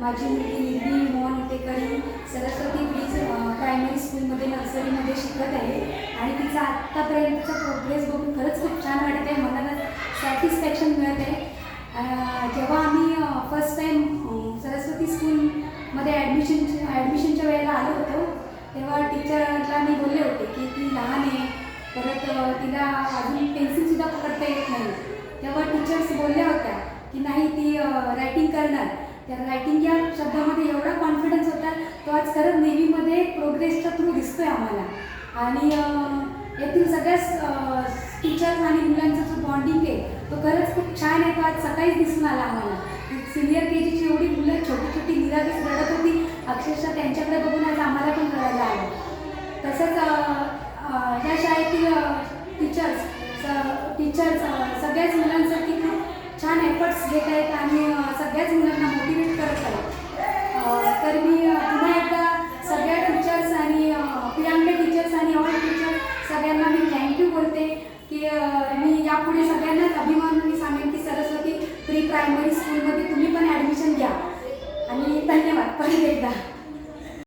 माझी मुलगी निर्मी Mohan उटेकरी Saraswati please primary स्कूलमध्ये नर्सरीमध्ये शिकत आहे आणि तिचा आत्तापर्यंतचा प्रोग्रेस बघून खरंच खूप छान वाटत आहे. मनाला सॅटिस्फॅक्शन मिळत आहे. जेव्हा आम्ही फर्स्ट टाईम सरस्वती स्कूलमध्ये ॲडमिशनच्या वेळेला आलो होतो तेव्हा टीचरला मी बोलले होते की ती लहान आहे, परत तिला अजून पेन्सिलसुद्धा पकडता येत नाही. तेव्हा टीचर्स बोलल्या होत्या की नाही ती रायटिंग करणार. त्या रायटिंग या शब्दामध्ये एवढा कॉन्फिडन्स होता तो आज खरंच नेव्हीमध्ये प्रोग्रेसच्या थ्रू दिसतोय आम्हाला. आणि येथील सगळ्याच टीचर्स आणि मुलांचा जो बॉन्डिंग आहे तो खरंच खूप छान आहे. तो आज सकाळीच दिसून आला आम्हाला. सिनियर KGची एवढी मुलं छोटी छोटी निरागस रडत होती, अक्षरशः त्यांच्याकडे बघून आज आम्हाला पण रडायला आलं. तसंच या शाळेतील टीचर्स सगळ्याच मुलांसाठी खूप छान एफर्ट्स घेत आहेत आणि सगळ्याच मुलांना मोटिवेट करत आहेत. तर मी पुन्हा एकदा सगळ्या टीचर्स आणि प्रियांका टीचर्स आणि ऑल टीचर्स सगळ्यांना मी थँक्यू बोलते की मी यापुढे सगळ्यांनाच अभिमानाने सांगेन की सरस्वती प्री प्रायमरी स्कूलमध्ये तुम्ही पण ॲडमिशन घ्या. आणि धन्यवाद परत एकदा.